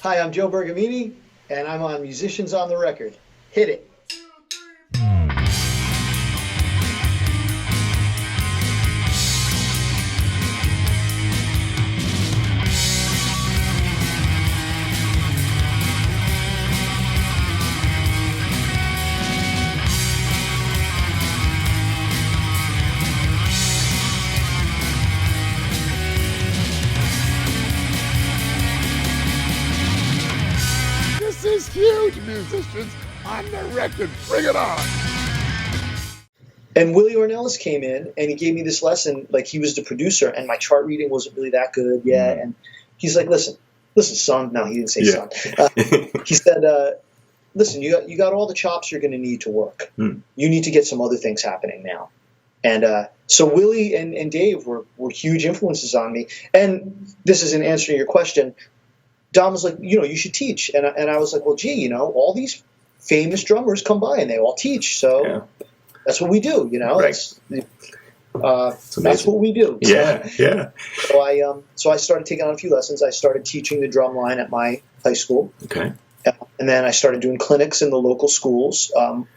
Hi, I'm Joe Bergamini, and I'm on Musicians on the Record. Hit it. This is huge, musicians on the record. Bring it on. And Willie Ornelas came in, and he gave me this lesson. Like, he was the producer, and my chart reading wasn't really that good yet. And he's like, listen, son. No, he didn't say son. He said, listen, you got all the chops you're going to need to work. You need to get some other things happening now. And so Willie and Dave were huge influences on me. And this is in answering your question. Don was like, you should teach. And I was like, well, gee, all these famous drummers come by and they all teach. So that's what we do, Right. That's what we do. Yeah. So I started taking on a few lessons. I started teaching the drum line at my high school. Okay. And then I started doing clinics in the local schools. Don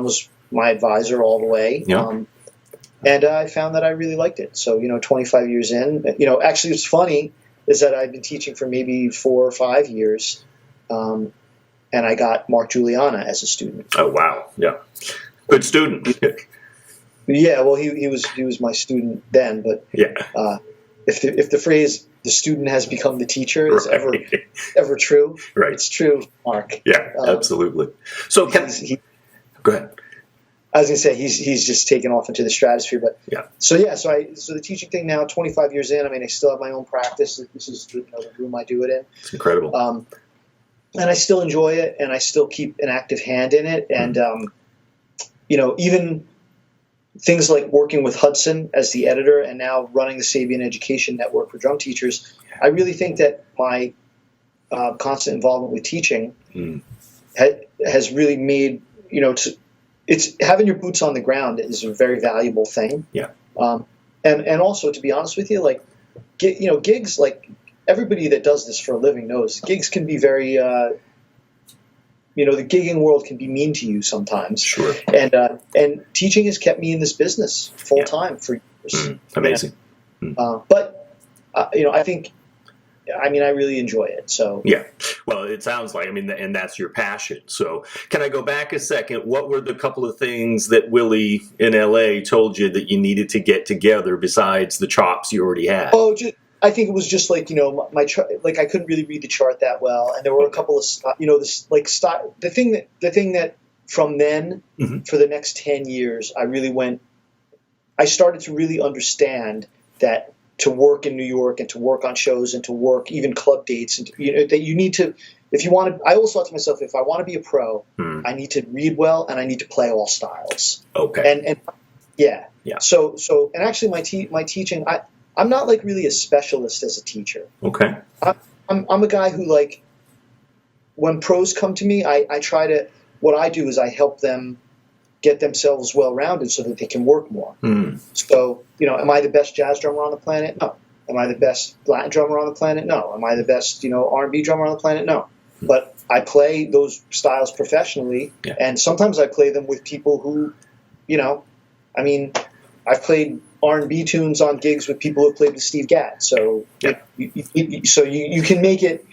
was my advisor all the way. Yeah. And I found that I really liked it. So, 25 years in, actually it's funny is that I've been teaching for maybe 4 or 5 years. And I got Mark Juliana as a student. Oh, wow. Yeah. Good student. Yeah, well, he was my student then, but if the phrase "the student has become the teacher" is ever true, Right. It's true, Mark. Yeah, absolutely. So go ahead. I was gonna say he's just taken off into the stratosphere, but So the teaching thing now, 25 years in, I mean, I still have my own practice. This is the room I do it in. It's incredible. And I still enjoy it, and I still keep an active hand in it, and even things like working with Hudson as the editor and now running the Sabian Education Network for drum teachers, I really think that my constant involvement with teaching has really made, it's having your boots on the ground is a very valuable thing. Yeah. And also, to be honest with you, like, gigs, like everybody that does this for a living knows, gigs can be very, the gigging world can be mean to you sometimes. Sure. And teaching has kept me in this business full time for years. Amazing. But I think, I really enjoy it. So yeah. Well, it sounds like, and that's your passion. So can I go back a second? What were the couple of things that Willie in LA told you that you needed to get together besides the chops you already had? Oh, I think it was just like, my chart, like I couldn't really read the chart that well. And there were a couple of, the thing that from then for the next 10 years, I started to really understand that to work in New York and to work on shows and to work even club dates and that you need to, I always thought to myself, if I want to be a pro, I need to read well and I need to play all styles. Okay. And yeah. So and actually my teaching, I'm not like really a specialist as a teacher. Okay. I'm a guy who, like, when pros come to me, what I do is I help them get themselves well-rounded so that they can work more. So, am I the best jazz drummer on the planet? No. Am I the best Latin drummer on the planet? No. Am I the best, R&B drummer on the planet? No. But I play those styles professionally, and sometimes I play them with people who, I've played R&B tunes on gigs with people who have played with Steve Gadd. So you can make it,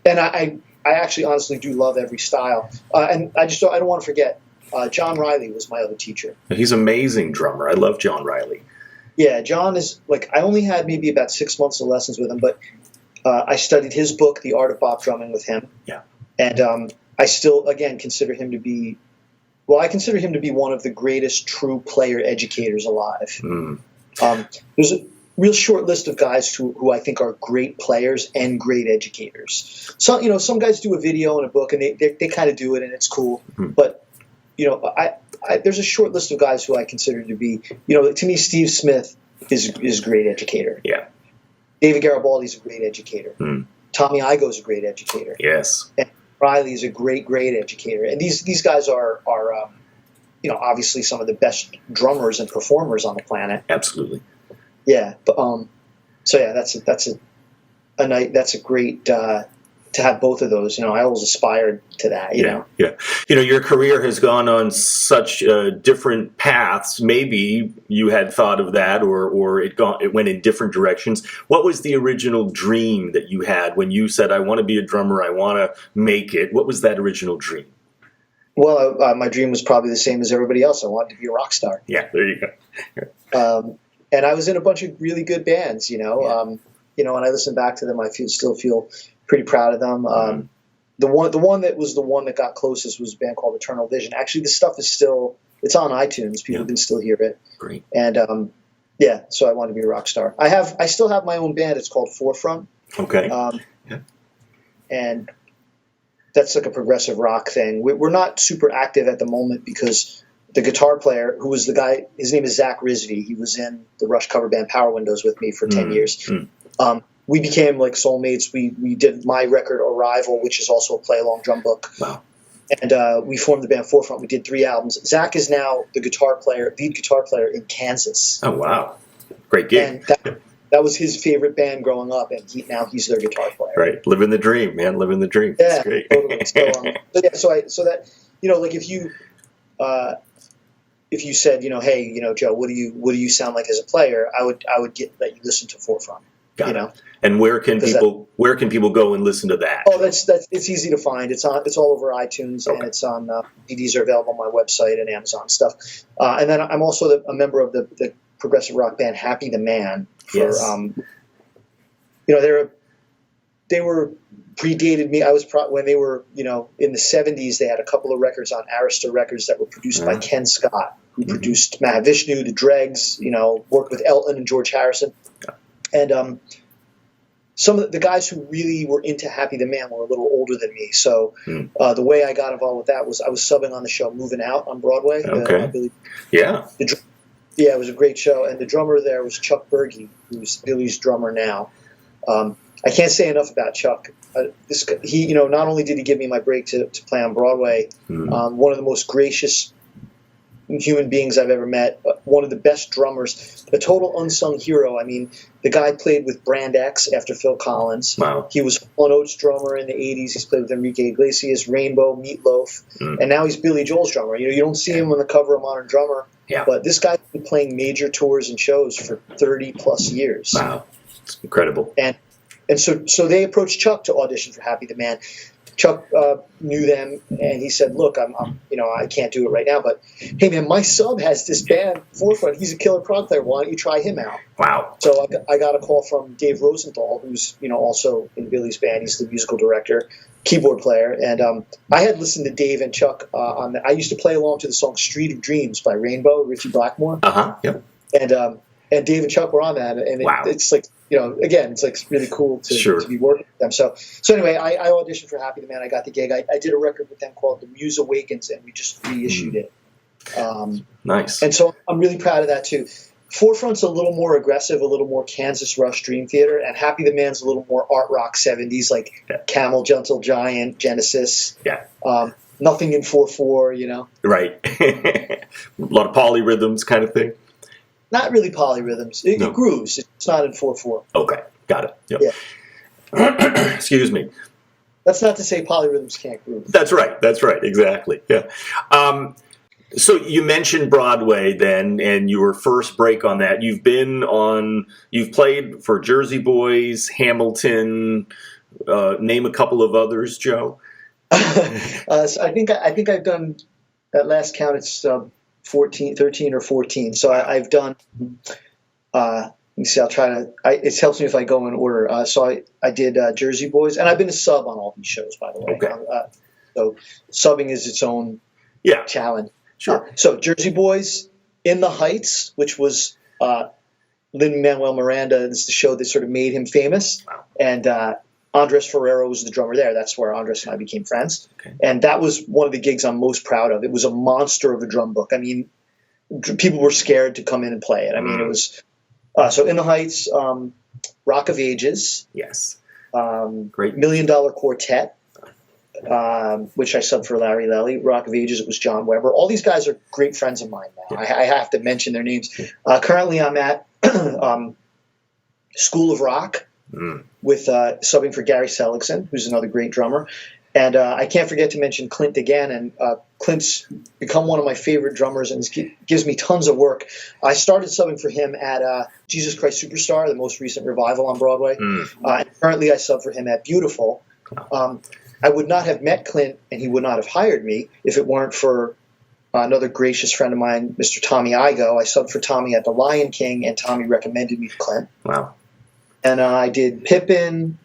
and I actually honestly do love every style. And I don't want to forget, John Riley was my other teacher. He's an amazing drummer. I love John Riley. Yeah, John is, like, I only had maybe about 6 months of lessons with him, but I studied his book, The Art of Bop Drumming, with him. Yeah. And I still, again, consider him to be one of the greatest true player educators alive. There's a real short list of guys who I think are great players and great educators. So, some guys do a video and a book and they kind of do it and it's cool. But, there's a short list of guys who I consider to be, to me, Steve Smith is a great educator. Yeah. David Garibaldi's a great educator. Tommy Igoe's a great educator. Yes. And Riley is a great educator. And these guys are obviously some of the best drummers and performers on the planet. Absolutely. Yeah. But, so yeah, that's a great to have both of those. I always aspired to that. You know. Yeah. Your career has gone on such different paths. Maybe you had thought of that, or it went in different directions. What was the original dream that you had when you said, "I want to be a drummer. I want to make it"? What was that original dream? Well, my dream was probably the same as everybody else. I wanted to be a rock star. Yeah, there you go. And I was in a bunch of really good bands. When I listen back to them, I still feel pretty proud of them. The one that got closest was a band called Eternal Vision. Actually, the stuff is it's on iTunes. People can still hear it. Great. And so I wanted to be a rock star. I still have my own band. It's called Forefront. Okay. And that's like a progressive rock thing. We're not super active at the moment because the guitar player, who was the guy, his name is Zach Risvy. He was in the Rush cover band Power Windows with me for 10 years. We became like soulmates. We did my record Arrival, which is also a play-along drum book. Wow. And we formed the band Forefront. We did 3 albums. Zach is now the lead guitar player in Kansas. Oh, wow. Great gig. And that was his favorite band growing up, and now he's their guitar player. Right. Living the dream, man. Living the dream. Yeah. That's great. Totally. So that, like if you said, hey, Joe, what do you sound like as a player? I would let you listen to Forefront. Got it. And where can people go and listen to that? Oh, that's it's easy to find. It's all over iTunes, and it's on CDs are available on my website and Amazon stuff. And then I'm also a member of the progressive rock band Happy the Man. Yes. They were predated me. I was when they were in the 70s. They had a couple of records on Arista Records that were produced by Ken Scott, who produced Mahavishnu, The Dregs. Worked with Elton and George Harrison. And some of the guys who really were into Happy the Man were a little older than me. So the way I got involved with that was I was subbing on the show Moving Out on Broadway. Okay. It was a great show. And the drummer there was Chuck Berge, who's Billy's drummer now. I can't say enough about Chuck. He not only did he give me my break to play on Broadway, one of the most gracious human beings I've ever met, one of the best drummers, a total unsung hero. I mean, the guy played with Brand X after Phil Collins. Wow. He was Hall & Oates drummer in the 80s. He's played with Enrique Iglesias, Rainbow, Meatloaf, and now he's Billy Joel's drummer. You don't see him on the cover of Modern Drummer, but this guy's been playing major tours and shows for 30 plus years. Wow. It's incredible. And so they approached Chuck to audition for Happy the Man. Chuck knew them, and he said, "Look, I can't do it right now, but hey, man, my sub has this band, Forefront. He's a killer prog player. Why don't you try him out?" Wow! So I got a call from Dave Rosenthal, who's also in Billy's band. He's the musical director, keyboard player, and I had listened to Dave and Chuck I used to play along to the song "Street of Dreams" by Rainbow, Richie Blackmore. Yep. And Dave and Chuck were on that, and it's like. Again, it's like really cool to be working with them. So anyway, I auditioned for Happy the Man. I got the gig. I did a record with them called The Muse Awakens, and we just reissued it. Nice. And so I'm really proud of that too. Forefront's a little more aggressive, a little more Kansas Rush Dream Theater, and Happy the Man's a little more art rock 70s, like Camel, Gentle Giant, Genesis. Yeah. Nothing in 4/4, Right. A lot of polyrhythms kind of thing. Not really polyrhythms. It grooves. It's not in 4/4. Okay, got it. Yep. Yeah. Excuse me. That's not to say polyrhythms can't groove. That's right. Exactly. Yeah. So you mentioned Broadway then, and your first break on that. You've played for Jersey Boys, Hamilton. Name a couple of others, Joe. So I think I've done, at last count, it's 13 or 14. So I've done, let me see, I'll try to, it helps me if I go in order. So I did Jersey Boys, and I've been a sub on all these shows, by the way. Okay. So subbing is its own challenge. Sure. So Jersey Boys, In the Heights, which was Lin-Manuel Miranda, this is the show that sort of made him famous. Wow. And Andres Ferrero was the drummer there. That's where Andres and I became friends. Okay. And that was one of the gigs I'm most proud of. It was a monster of a drum book. I mean, people were scared to come in and play it. I mean, it was so In the Heights, Rock of Ages. Yes. Great. $1 Million Quartet, which I subbed for Larry Lelly. Rock of Ages, it was John Weber. All these guys are great friends of mine now. Yeah. I have to mention their names. Currently, I'm at School of Rock, with subbing for Gary Seligson, who's another great drummer. And I can't forget to mention Clint again. And Clint's become one of my favorite drummers and gives me tons of work. I started subbing for him at Jesus Christ Superstar, the most recent revival on Broadway. And currently I sub for him at Beautiful. I would not have met Clint and he would not have hired me if it weren't for another gracious friend of mine, Mr. Tommy Igo. I subbed for Tommy at The Lion King, and Tommy recommended me to Clint. Wow. And I did Pippin.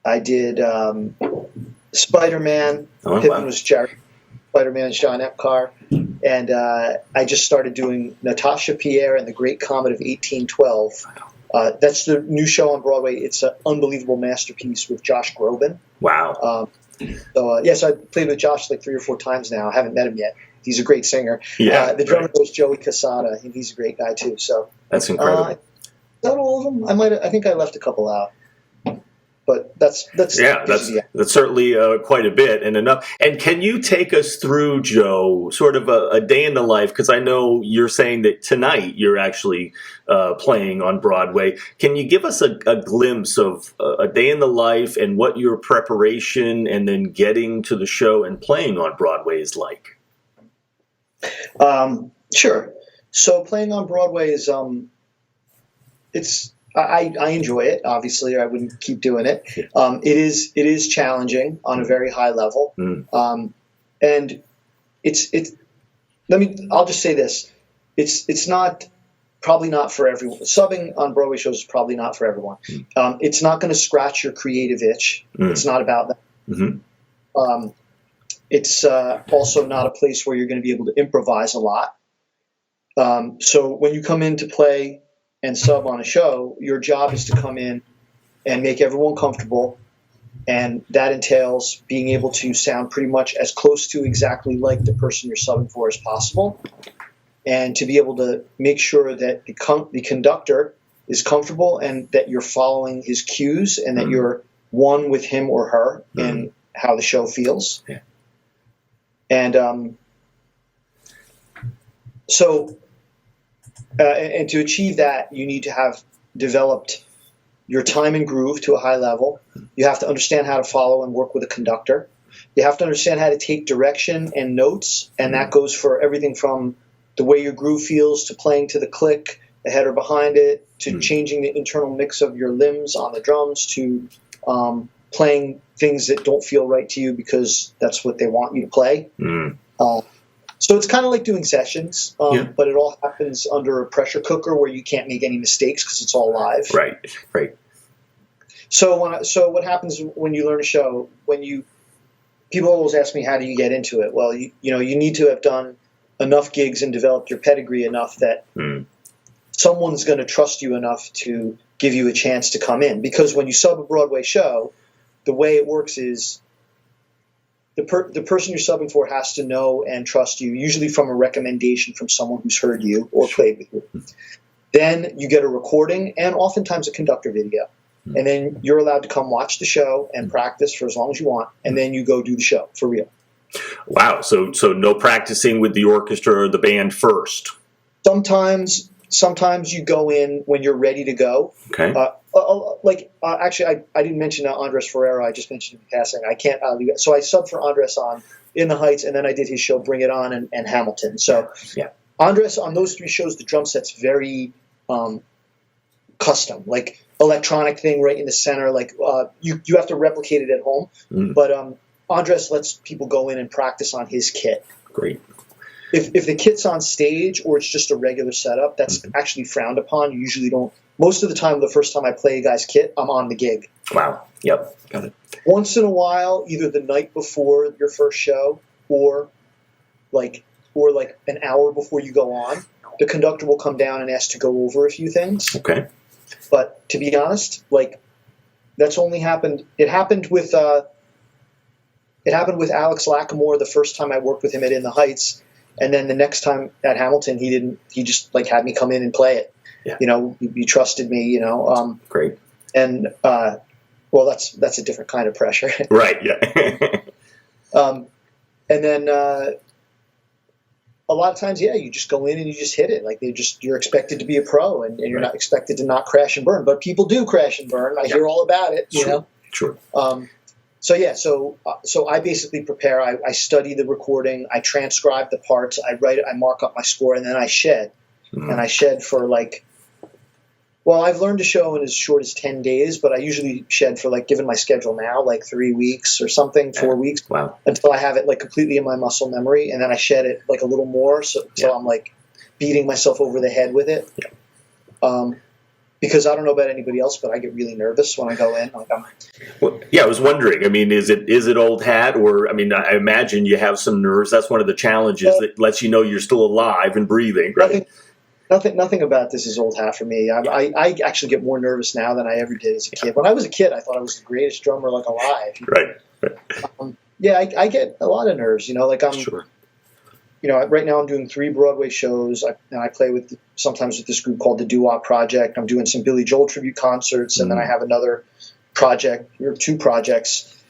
I did Spider-Man. Pippin was Jerry. Spider-Man is John Epcar. And I just started doing Natasha Pierre and the Great Comet of 1812. That's the new show on Broadway. It's an unbelievable masterpiece with Josh Groban. Wow. So I played with Josh like 3 or 4 times now. I haven't met him yet. He's a great singer. Yeah, the drummer was Joey Casada, and he's a great guy too. So that's incredible. Is that all of them? I think I left a couple out. But that's certainly quite a bit and enough. And can you take us through, Joe, sort of a day in the life? Because I know you're saying that tonight you're actually playing on Broadway. Can you give us a glimpse of a day in the life and what your preparation and then getting to the show and playing on Broadway is like? Sure. So playing on Broadway is I enjoy it, obviously, or I wouldn't keep doing it. It is challenging on a very high level. And I'll just say this. It's probably not for everyone. Subbing on Broadway shows is probably not for everyone. It's not going to scratch your creative itch. It's not about that. It's also not a place where you're going to be able to improvise a lot. So when you come in to play and sub on a show, your job is to come in and make everyone comfortable, and that entails being able to sound pretty much as close to exactly like the person you're subbing for as possible, and to be able to make sure that the conductor is comfortable and that you're following his cues and that you're one with him or her in how the show feels. Yeah. And and to achieve that, you need to have developed your time and groove to a high level. You have to understand how to follow and work with a conductor. You have to understand how to take direction and notes, and that goes for everything from the way your groove feels to playing to the click, the header behind it, to changing the internal mix of your limbs on the drums, to playing things that don't feel right to you because that's what they want you to play. So it's kind of like doing sessions, but it all happens under a pressure cooker where you can't make any mistakes because it's all live. Right. So what happens when you learn a show? People always ask me, how do you get into it? Well, you need to have done enough gigs and developed your pedigree enough that someone's going to trust you enough to give you a chance to come in. Because when you sub a Broadway show, the way it works is the person you're subbing for has to know and trust you, usually from a recommendation from someone who's heard you or played with you. Then you get a recording and oftentimes a conductor video. And then you're allowed to come watch the show and practice for as long as you want, and then you go do the show for real. Wow. So no practicing with the orchestra or the band first? Sometimes you go in when you're ready to go. Okay. Actually, I didn't mention Andres Ferreira. I just mentioned him in passing. I can't leave it. So I subbed for Andres on In the Heights, and then I did his show Bring It On and Hamilton. So Andres, on those 3 shows, the drum set's very custom, like electronic thing right in the center. Like you have to replicate it at home. But Andres lets people go in and practice on his kit. Great. If the kit's on stage or it's just a regular setup, that's actually frowned upon. You usually don't. Most of the time, the first time I play a guy's kit, I'm on the gig. Wow. Yep. Got it. Once in a while, either the night before your first show or like an hour before you go on, the conductor will come down and ask to go over a few things. Okay. But to be honest, that's only happened. It happened with Alex Lacamoire the first time I worked with him at In the Heights. And then the next time at Hamilton, he just had me come in and play it. Yeah. He trusted me, Great. And, that's a different kind of pressure. Right. Yeah. And then, a lot of times, yeah, you just go in and you just hit it. Like you're expected to be a pro, and you're not expected to not crash and burn. But people do crash and burn. I hear all about it. You know. Sure. So yeah, so I basically prepare. I study the recording. I transcribe the parts. I write it. I mark up my score, and then I shed. And I shed for like. Well, I've learned to show in as short as 10 days, but I usually shed for, like, given my schedule now, like 3 weeks or something, 4 weeks, until I have it, like, completely in my muscle memory, and then I shed it, like, a little more, so I'm, like, beating myself over the head with it. Because I don't know about anybody else, but I get really nervous when I go in. Like, I was wondering, I mean, is it old hat, or, I mean, I imagine you have some nerves. That's one of the challenges that lets you know you're still alive and breathing, right? Nothing about this is old hat for me. I actually get more nervous now than I ever did as a kid. When I was a kid, I thought I was the greatest drummer, like, alive. Right. I get a lot of nerves. You know, like Sure. You know, right now I'm doing 3 Broadway shows, and I play sometimes with this group called the Doo-Wop Project. I'm doing some Billy Joel tribute concerts, and then I have another project, or 2 projects.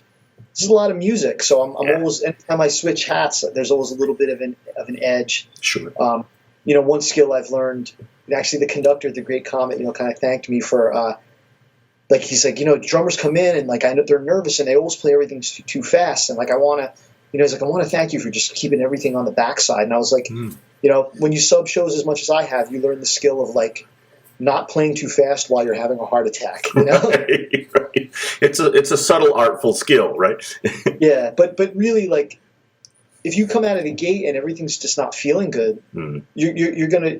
This is a lot of music, so I'm always, anytime I switch hats, there's always a little bit of an edge. Sure. You know, one skill I've learned, actually the conductor at the Great Comet, you know, kind of thanked me for, like, he's like, you know, drummers come in and, like, I know they're nervous and they always play everything too fast. And, like, I want to, you know, he's like, I want to thank you for just keeping everything on the backside. And I was like, you know, when you sub shows as much as I have, you learn the skill of, like, not playing too fast while you're having a heart attack, you know? Right. It's a subtle, artful skill, right? Yeah, but really, like, if you come out of the gate and everything's just not feeling good, you're gonna.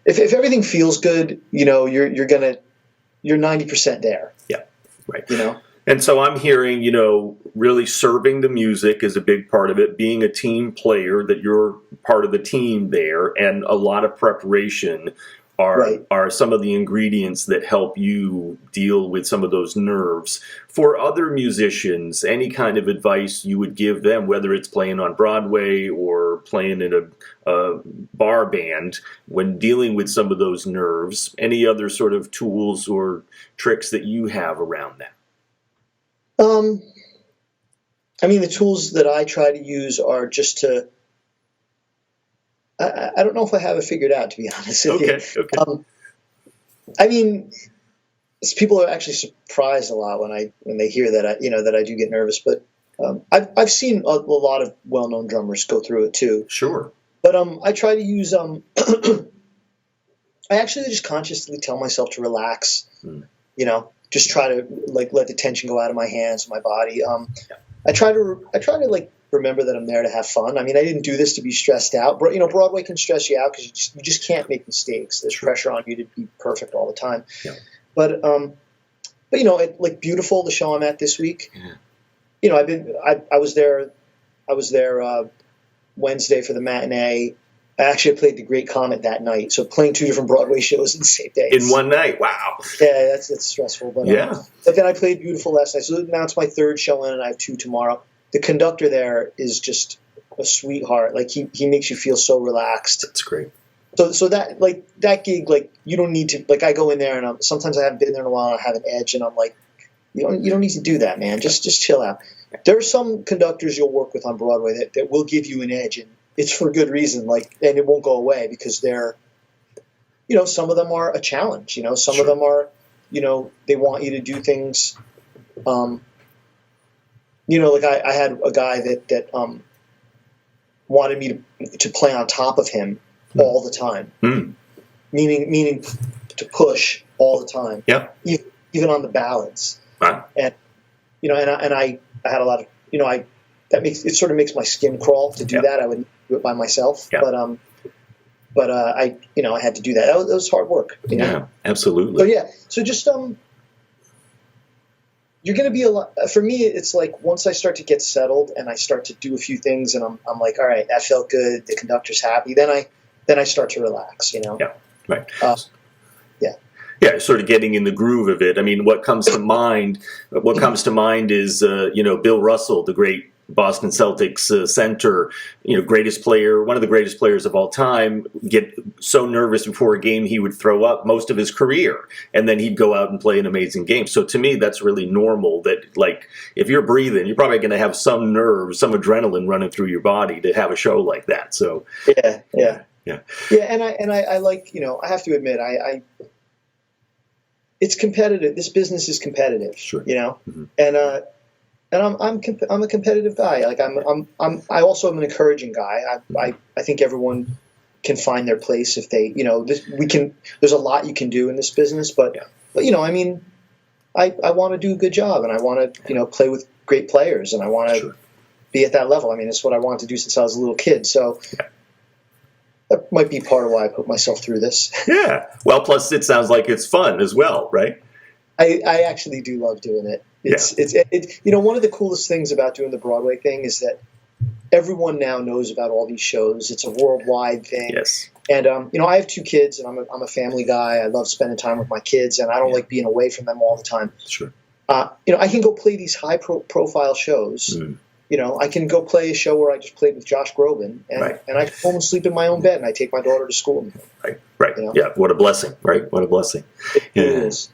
If everything feels good, you know, you're 90% there. Yeah, right. You know. And so I'm hearing, you know, really serving the music is a big part of it. Being a team player, that you're part of the team there, and a lot of preparation are some of the ingredients that help you deal with some of those nerves. For other musicians, any kind of advice you would give them, whether it's playing on Broadway or playing in a bar band, when dealing with some of those nerves, any other sort of tools or tricks that you have around that? I mean, the tools that I try to use are just to. I don't know if I have it figured out, to be honest with you. Okay. I mean, people are actually surprised a lot when they hear that I do get nervous. But I've seen a lot of well-known drummers go through it too. Sure. But I try to use I actually just consciously tell myself to relax. You know, just try to, like, let the tension go out of my hands, my body. I try to like remember that I'm there to have fun. I mean, I didn't do this to be stressed out. You know, Broadway can stress you out because you just can't make mistakes. There's pressure on you to be perfect all the time. Yeah. But you know, like Beautiful, the show I'm at this week. Yeah. You know, I was there Wednesday for the matinee. I actually played the Great Comet that night, so playing 2 different Broadway shows in the same day. In one night, wow. Yeah, that's stressful. But but then I played Beautiful last night, so now it's my 3rd show in, and I have 2 tomorrow. The conductor there is just a sweetheart. Like, he makes you feel so relaxed. That's great. So that, like, that gig, like, you don't need to, like, I go in there and sometimes I haven't been there in a while and I have an edge and I'm like, you don't need to do that, man. Just chill out. There are some conductors you'll work with on Broadway that will give you an edge, and it's for good reason, like, and it won't go away because they're, you know, some of them are a challenge, you know, some of them are, you know, they want you to do things, you know, like I had a guy that wanted me to play on top of him all the time, meaning to push all the time, even on the ballads. And you know, and I had a lot of, you know, it sort of makes my skin crawl to do that. I wouldn't do it by myself, but I, you know, I had to do that. That was hard work. You know? Yeah, absolutely. So just you're going to be a lot. For me, it's like once I start to get settled and I start to do a few things, and I'm like, all right, that felt good. The conductor's happy. Then I start to relax. You know. Yeah. Right. Yeah, sort of getting in the groove of it. I mean, what comes to mind is, you know, Bill Russell, the great Boston Celtics center, greatest player, one of the greatest players of all time, get so nervous before a game he would throw up most of his career, and then he'd go out and play an amazing game. So to me, that's really normal. That, like, if you're breathing, you're probably going to have some nerves, some adrenaline running through your body to have a show like that. So yeah. And I like, I have to admit, it's competitive. This business is competitive, sure. Mm-hmm. And I'm a competitive guy. Like I also am an encouraging guy. I think everyone can find their place if they, there's a lot you can do in this business, but I mean, I want to do a good job, and I want to, play with great players, and I want to be at that level. I mean, it's what I wanted to do since I was a little kid. So that might be part of why I put myself through this. Yeah. Well, plus it sounds like it's fun as well, right? I actually do love doing it. It's one of the coolest things about doing the Broadway thing is that everyone now knows about all these shows. It's a worldwide thing. Yes. And I have 2 kids, and I'm a family guy. I love spending time with my kids, and I don't like being away from them all the time. Sure. I can go play these high profile shows. Mm. I can go play a show where I just played with Josh Groban, and I come home and sleep in my own bed, and I take my daughter to school. Right. Yeah. What a blessing, right? What a blessing. It is.